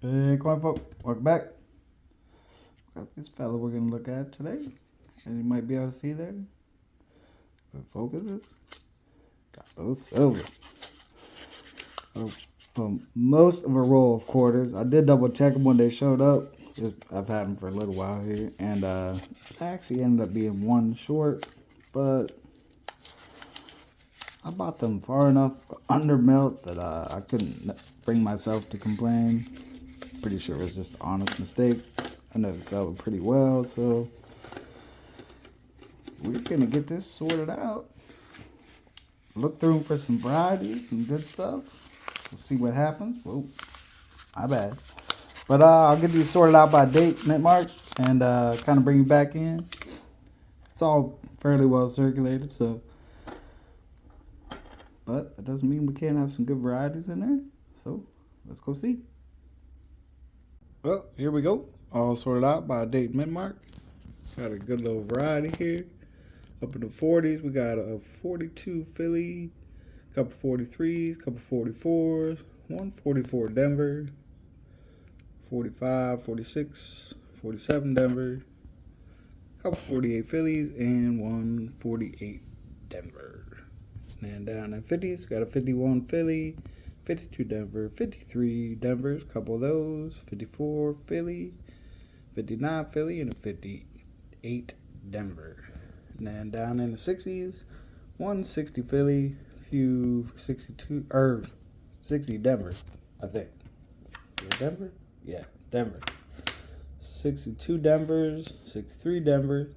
Hey, coin folk, welcome back. Got this fella we're gonna look at today, and you might be able to see there. If it focuses, got those silver. From most of a roll of quarters, I did double check them when they showed up. I've had them for a little while here, and I actually ended up being one short, but I bought them far enough under melt that I couldn't bring myself to complain. Pretty sure it was just an honest mistake. I know they sell pretty well, so we're gonna get this sorted out. Look through for some varieties, some good stuff. We'll see what happens. Whoa, my bad. But I'll get these sorted out by date, mint mark, and kind of bring you back in. It's all fairly well circulated, so. But that doesn't mean we can't have some good varieties in there. So let's go see. Well, here we go. All sorted out by date, mint mark. Got a good little variety here. Up in the 40s, we got a 42 Philly, a couple 43s, a couple 44s, one 44 Denver, 45, 46, 47 Denver, a couple 48 Phillies, and one 48 Denver. And down in 50s, got a 51 Philly, 52 Denver, 53 Denvers, a couple of those, 54 Philly, 59 Philly, and a 58 Denver. And then down in the 60s, 160 Philly, few 62 or 60 Denver, I think. Is it Denver? Yeah, Denver. 62 Denvers, 63 Denver,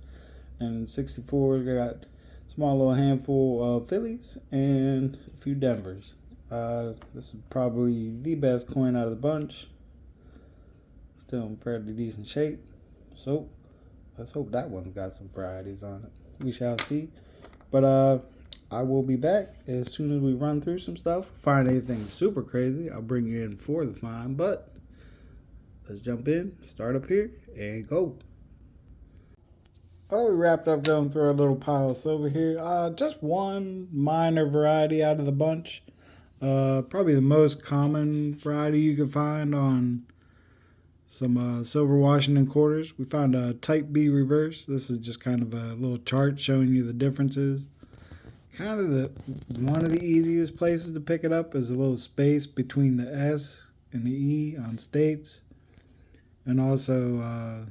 and 64 we got a small little handful of Phillies and a few Denvers. This is probably the best coin out of the bunch. Still in fairly decent shape. So let's hope that one's got some varieties on it. We shall see. But I will be back as soon as we run through some stuff. Find anything super crazy, I'll bring you in for the find. But let's jump in, start up here, and go. Oh, we wrapped up going through our little pile of silver here. Just one minor variety out of the bunch. Probably the most common variety you can find on some silver Washington quarters. We found a Type B reverse. This is just kind of a little chart showing you the differences. Kind of one of the easiest places to pick it up is a little space between the S and the E on states, and also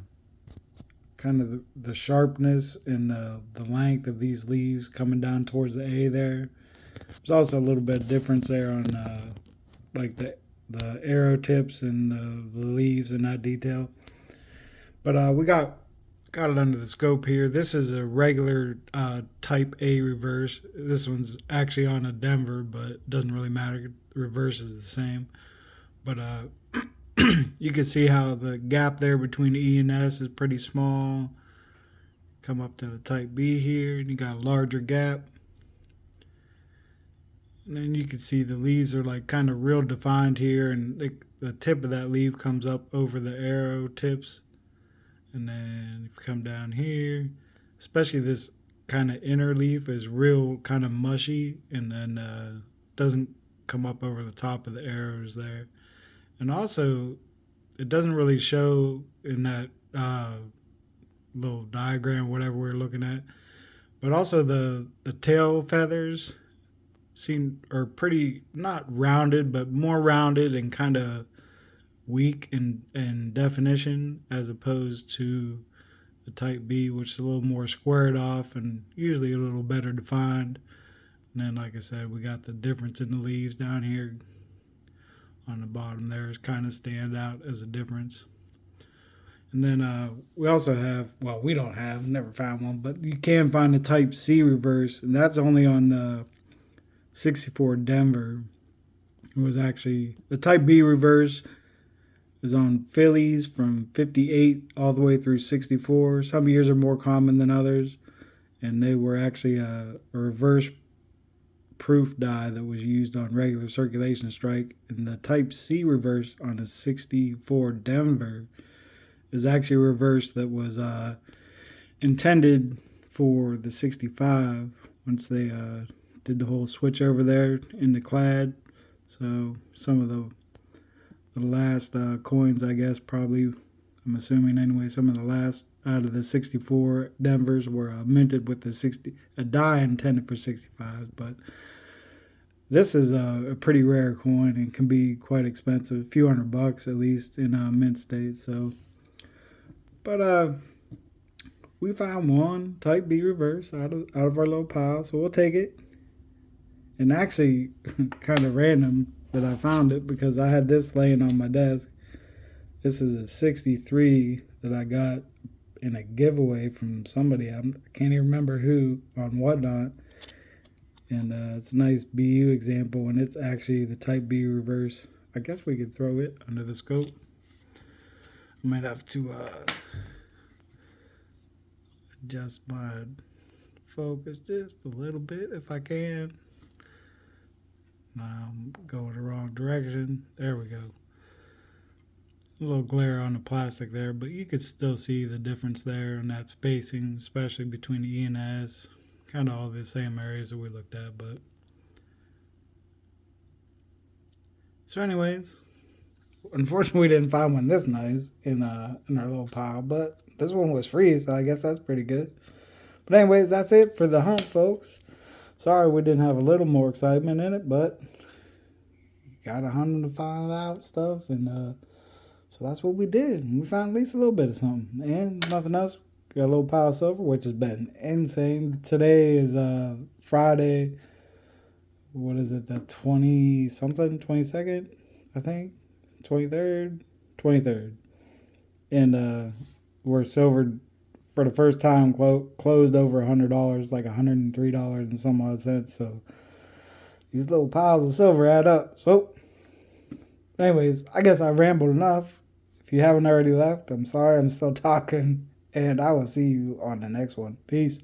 kind of the sharpness and the length of these leaves coming down towards the A there. There's also a little bit of difference there on like the arrow tips and the leaves and that detail. But we got it under the scope here. This is a regular Type A reverse. This one's actually on a Denver, but it doesn't really matter. The reverse is the same. But you can see how the gap there between E and S is pretty small. Come up to the Type B here, and you got a larger gap. And then you can see the leaves are like kind of real defined here, and the tip of that leaf comes up over the arrow tips. And then if you come down here, especially this kind of inner leaf is real kind of mushy, and then doesn't come up over the top of the arrows there. And also, it doesn't really show in that little diagram, whatever we're looking at. But also the tail feathers are pretty not rounded, but more rounded and kind of weak in definition as opposed to the Type B, which is a little more squared off and usually a little better defined. And then, like I said, we got the difference in the leaves down here on the bottom there is kind of stand out as a difference. And then we also have, well, we don't have, never found one, but you can find the Type C reverse, and that's only on the 64 Denver. It was actually the Type B reverse is on Phillies from 58 all the way through 64. Some years are more common than others, and they were actually a reverse proof die that was used on regular circulation strike. And the Type C reverse on the 64 Denver is actually a reverse that was intended for the 65 once they did the whole switch over there into clad. So some of the the last coins, I guess, probably. I'm assuming anyway, some of the last out of the 64 Denvers were minted with a die intended for 65, but this is a pretty rare coin and can be quite expensive, a few $100 at least in mint state. So, but we found one Type B reverse out of our little pile, so we'll take it. And actually, kind of random that I found it because I had this laying on my desk. This is a 63 that I got in a giveaway from somebody. I can't even remember who on Whatnot. And it's a nice BU example, and it's actually the Type B reverse. I guess we could throw it under the scope. I might have to adjust my focus just a little bit if I can. I'm going the wrong direction. There we go. A little glare on the plastic there, but you could still see the difference there in that spacing, especially between the E and S. Kind of all the same areas that we looked at, but so anyways, unfortunately we didn't find one this nice in our little pile, but this one was free, so I guess that's pretty good. But anyways, that's it for the hunt, folks. Sorry we didn't have a little more excitement in it, but gotta hunt to find out stuff, and so that's what we did. We found at least a little bit of something, and nothing else. Got a little pile of silver, which has been insane. Today is Friday. What is it? The 20-something, 22nd, I think, 23rd, and we're silvered for the first time. Closed over $100, like $103 and some odd cents. So these little piles of silver add up. So, anyways, I guess I rambled enough. If you haven't already left, I'm sorry. I'm still talking. And I will see you on the next one. Peace.